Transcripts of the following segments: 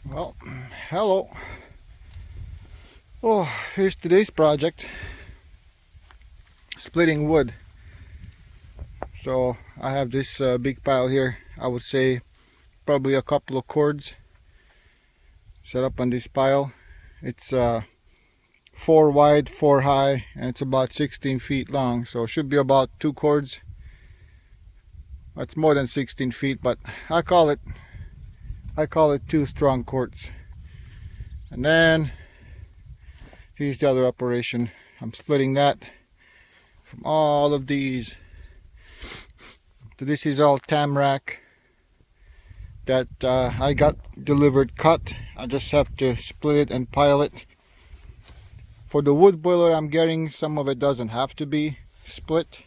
Well, hello. Oh, here's today's project. Splitting wood. So I have this big pile here. I would say probably a couple of cords set up on this pile. It's 4 wide, 4 high, and it's about 16 feet long. So it should be about 2 cords. That's more than 16 feet, but I call it 2 strong cords. And then here's the other operation. I'm splitting that from all of these. So this is all tamarack that I got delivered cut. I just have to split it and pile it. For the wood boiler I'm getting, some of it doesn't have to be split.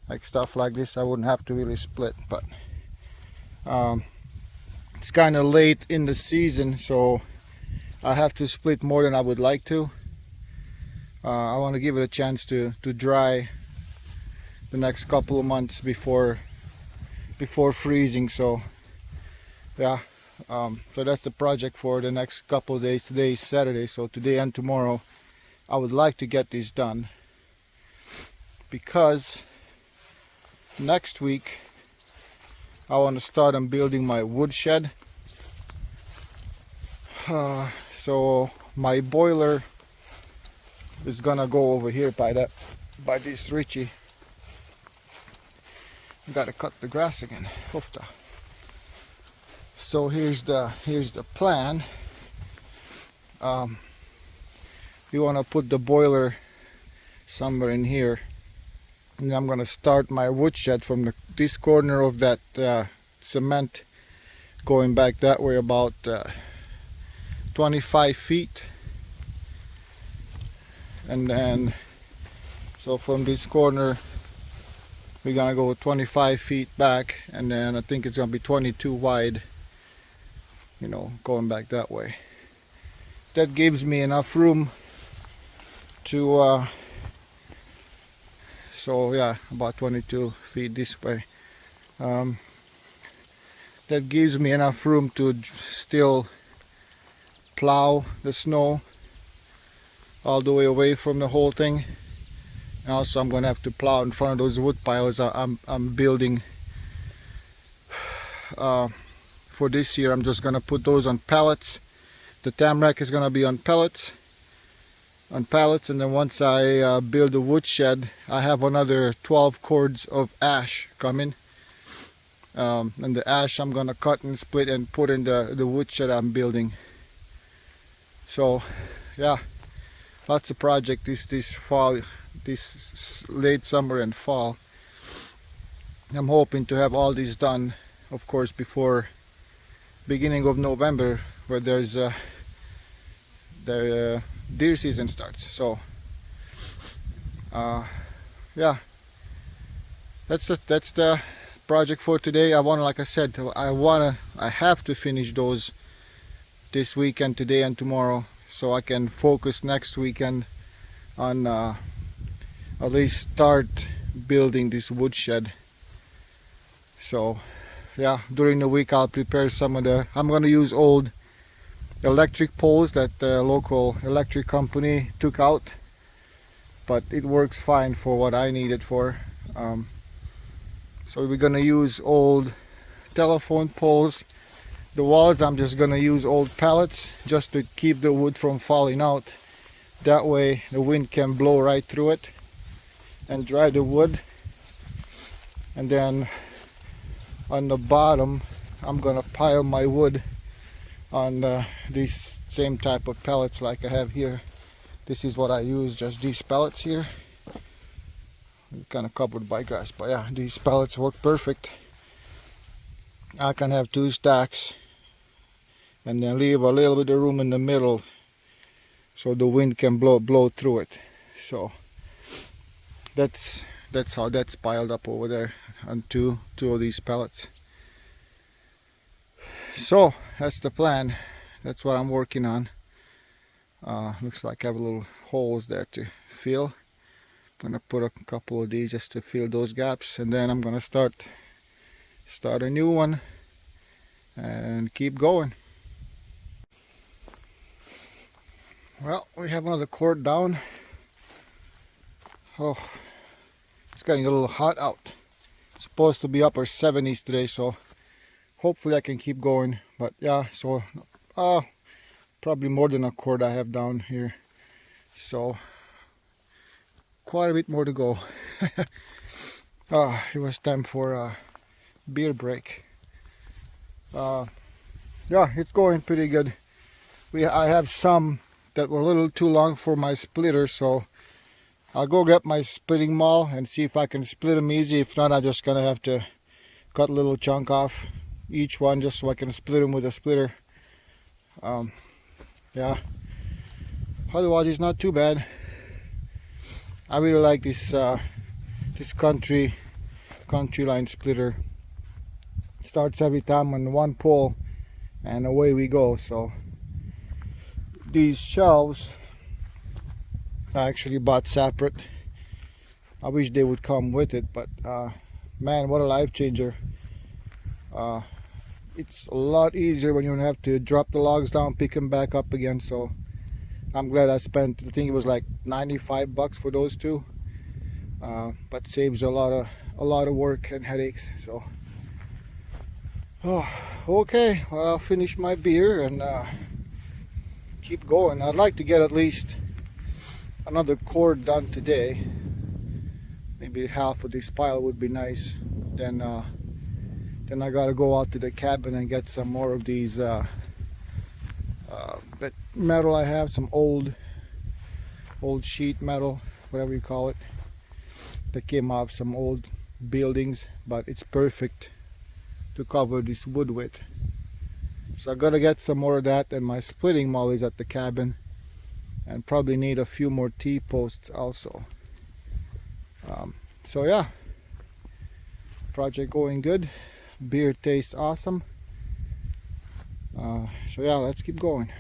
Like stuff like this I wouldn't have to really split, but it's kind of late in the season, so I have to split more than I would like to. I want to give it a chance to dry the next couple of months before freezing. So yeah, so that's the project for the next couple of days. Today is Saturday, so today and tomorrow I would like to get this done, because next week I want to start on building my wood shed. So my boiler is gonna go over here by this Ritchie. Gotta cut the grass again. Hoofda. So here's the plan. You want to put the boiler somewhere in here, and I'm gonna start my wood shed from this corner of that cement, going back that way about 25 feet, and then so from this corner we're gonna go 25 feet back, and then I think it's gonna be 22 wide, going back that way. That gives me enough room to so yeah, about 22 feet this way. That gives me enough room to still plow the snow all the way away from the whole thing. And also I'm gonna have to plow in front of those wood piles I'm building. For this year I'm just gonna put those on pallets. The tamarack is gonna be on pallets, and then once I build the wood shed, I have another 12 cords of ash coming. And the ash I'm gonna cut and split and put in the wood shed I'm building. So yeah, lots of project this fall, this late summer and fall. I'm hoping to have all these done, of course, before beginning of November, where there's the deer season starts. So yeah, that's the project for today. Like I said, I have to finish those this weekend, today and tomorrow, so I can focus next weekend on at least start building this wood shed. So yeah, during the week I'll prepare some of I'm going to use old electric poles that the local electric company took out, but it works fine for what I need it for. So we're going to use old telephone poles. The walls I'm just going to use old pallets just to keep the wood from falling out. That way the wind can blow right through it and dry the wood. And then on the bottom I'm gonna pile my wood on these same type of pellets like I have here. This is what I use, just these pellets here. Kind of covered by grass, but yeah, these pellets work perfect. I can have 2 stacks and then leave a little bit of room in the middle so the wind can blow through it. So that's how that's piled up over there on two of these pellets. So that's the plan. That's what I'm working on. Looks like I have little holes there to fill. I'm gonna put a couple of these just to fill those gaps, and then I'm gonna start a new one and keep going. Well, we have another cord down. Oh, it's getting a little hot out. It's supposed to be upper 70s today, so hopefully I can keep going. But yeah, so probably more than a cord I have down here. So quite a bit more to go. It was time for a beer break. Yeah, it's going pretty good. I have some that were a little too long for my splitter, so I'll go get my splitting maul and see if I can split them easy. If not, I'm just gonna have to cut a little chunk off each one just so I can split them with a splitter. Yeah, otherwise it's not too bad. I really like this this country line splitter. Starts every time on one pole and away we go. So these shelves I actually bought separate. I wish they would come with it, but man, what a life changer. It's a lot easier when you don't have to drop the logs down, pick them back up again. So I'm glad I spent, I think it was like 95 bucks for those two, but saves a lot of work and headaches. So okay, well, I'll finish my beer and keep going. I'd like to get at least another cord done today. Maybe half of this pile would be nice. Then I gotta go out to the cabin and get some more of these that metal I have, some old sheet metal, whatever you call it, that came off some old buildings, but it's perfect to cover this wood with. So I gotta get some more of that, and my splitting maul is at the cabin, and probably need a few more T-posts also. So yeah, project going good. Beer tastes awesome. So yeah, let's keep going.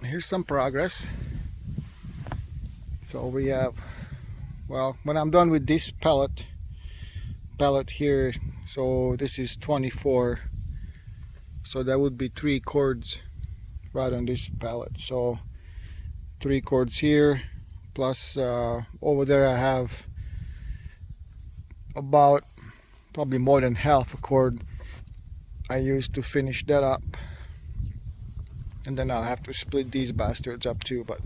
here's some progress. So we have, well, when I'm done with this pallet here, so this is 24, so that would be 3 cords right on this pallet. So 3 cords here, plus over there I have about probably more than half a cord I used to finish that up, and then I'll have to split these bastards up too. But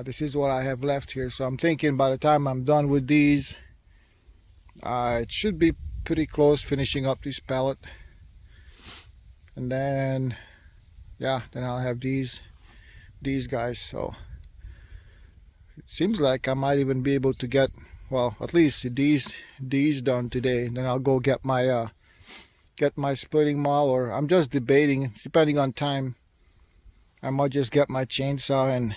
this is what I have left here, so I'm thinking by the time I'm done with these, it should be pretty close finishing up this pallet, and then yeah, then I'll have these guys. So it seems like I might even be able to get, well, at least these done today. Then I'll go get my splitting maul, or I'm just debating, depending on time, I might just get my chainsaw and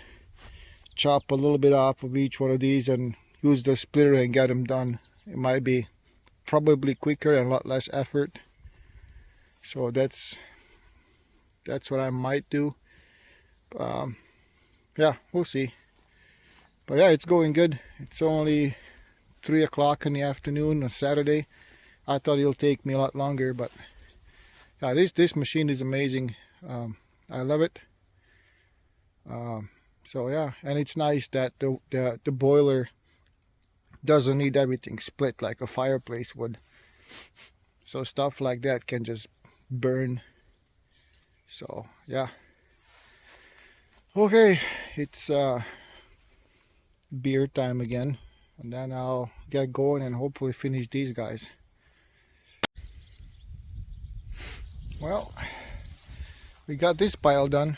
chop a little bit off of each one of these and use the splitter and get them done. It might be probably quicker and a lot less effort. So that's what I might do. Yeah, we'll see. But yeah, it's going good. It's only 3 o'clock in the afternoon on Saturday. I thought it'll take me a lot longer, but yeah, this machine is amazing. I love it. So yeah, and it's nice that the boiler doesn't need everything split like a fireplace would. So stuff like that can just burn. So yeah. Okay, it's beer time again, and then I'll get going and hopefully finish these guys. Well, we got this pile done,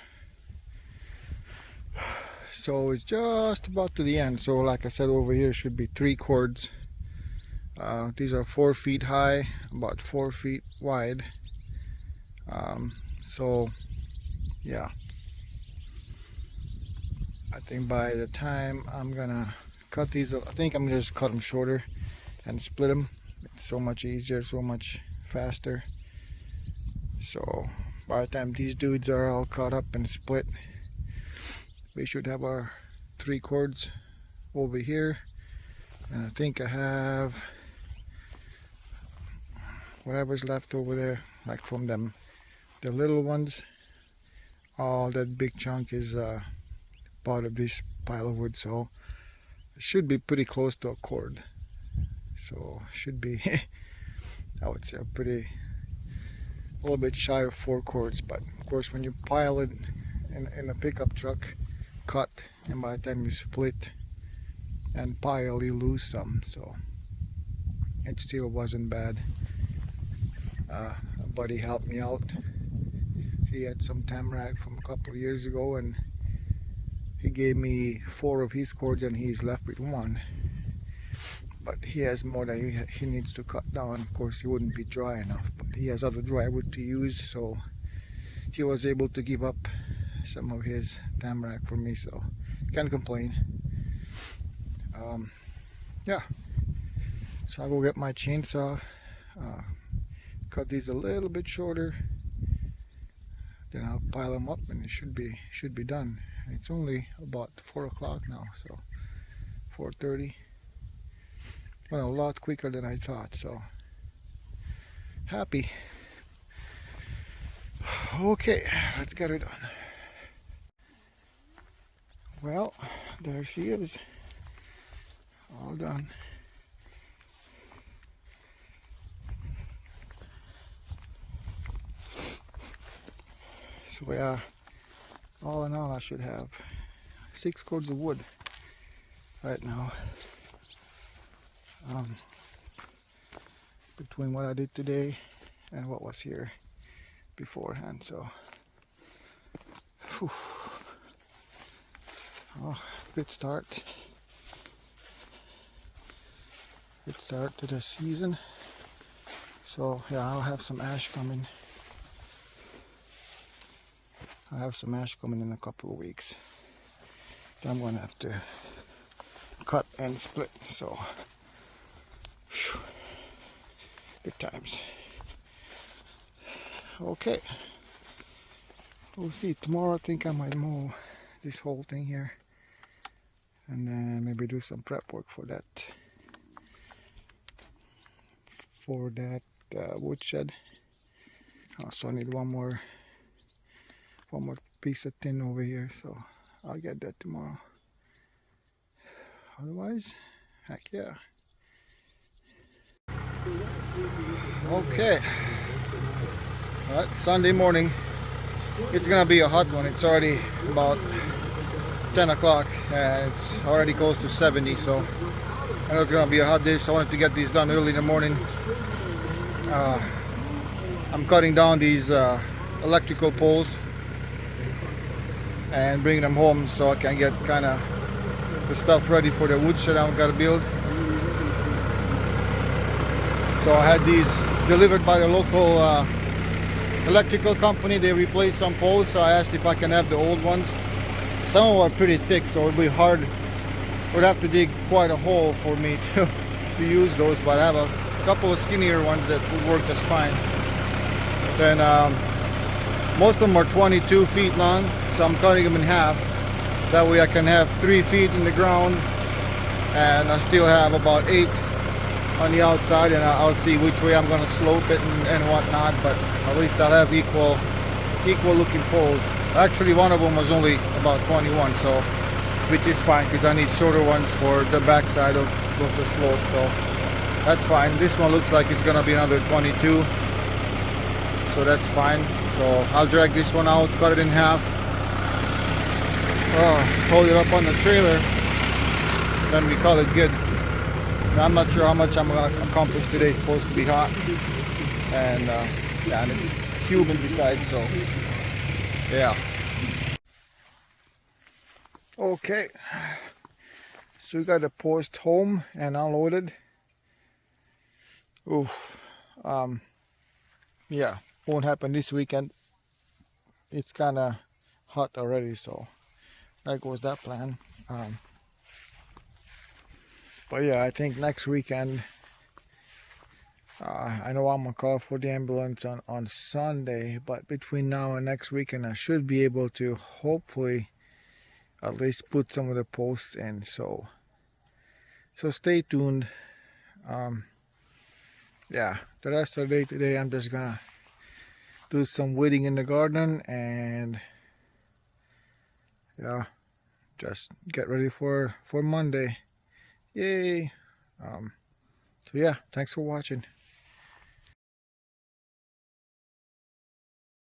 so it's just about to the end. So like I said, over here should be 3 cords. These are 4 feet high, about 4 feet wide. So yeah, I think by the time I'm gonna cut these, I think I'm gonna just cut them shorter and split them. It's so much easier, so much faster. So by the time these dudes are all cut up and split, we should have our 3 cords over here. And I think I have whatever's left over there, like from them, the little ones. All that big chunk is part of this pile of wood, so it should be pretty close to a cord. So should be I would say a little bit shy of 4 cords. But of course, when you pile it in a pickup truck, cut, and by the time you split and pile, you lose some. So it still wasn't bad. A buddy helped me out. He had some tamarack from a couple of years ago, and he gave me 4 of his cords, and he's left with 1. But he has more that he needs to cut down. Of course, he wouldn't be dry enough, but he has other dry wood to use, so he was able to give up some of his tamarack for me, so can't complain. Yeah, so I'll go get my chainsaw, cut these a little bit shorter, then I'll pile them up, and it should be done. It's only about 4 o'clock now, so 4:30. Went a lot quicker than I thought, so happy. Okay, let's get her done. Well, there she is, all done. So yeah, all in all, I should have 6 cords of wood right now. Between what I did today and what was here beforehand, so whew. Oh, good start. Good start to the season. So yeah, I'll have some ash coming. I have some ash coming in a couple of weeks. Then I'm gonna have to cut and split. So whew, good times. Okay, We'll see. Tomorrow I think I might mow this whole thing here, and then maybe do some prep work for that woodshed. Also I need one more piece of tin over here, so I'll get that tomorrow. Otherwise, heck yeah. Okay. Alright, Sunday morning. It's gonna be a hot one. It's already about 10 o'clock and it's already close to 70, so I know it's gonna be a hot day, so I wanted to get these done early in the morning. I'm cutting down these electrical poles and bringing them home so I can get kind of the stuff ready for the woodshed I'm gonna build. So I had these delivered by the local electrical company. They replaced some poles, so I asked if I can have the old ones. Some of them are pretty thick, so it would be hard. Would have to dig quite a hole for me to use those, but I have a couple of skinnier ones that would work just fine. Then most of them are 22 feet long, so I'm cutting them in half. That way I can have 3 feet in the ground and I still have about 8 on the outside, and I'll see which way I'm going to slope it and whatnot, but at least I'll have equal looking poles. Actually, one of them was only about 21, so which is fine because I need shorter ones for the back side of the slope, so that's fine. This one looks like it's going to be another 22, so that's fine. So I'll drag this one out, cut it in half, hold it up on the trailer, then we call it good. I'm not sure how much I'm going to accomplish today. It's supposed to be hot, and yeah, and it's humid besides, so yeah. Okay, so we got the post home and unloaded. Oof. Yeah, won't happen this weekend. It's kind of hot already, so there goes that plan. But yeah, I think next weekend, I know I'm gonna call for the ambulance on Sunday, but between now and next weekend I should be able to hopefully at least put some of the posts in, so stay tuned. Yeah, the rest of the day today I'm just gonna do some weeding in the garden and yeah, just get ready for Monday. Yay. So yeah, thanks for watching.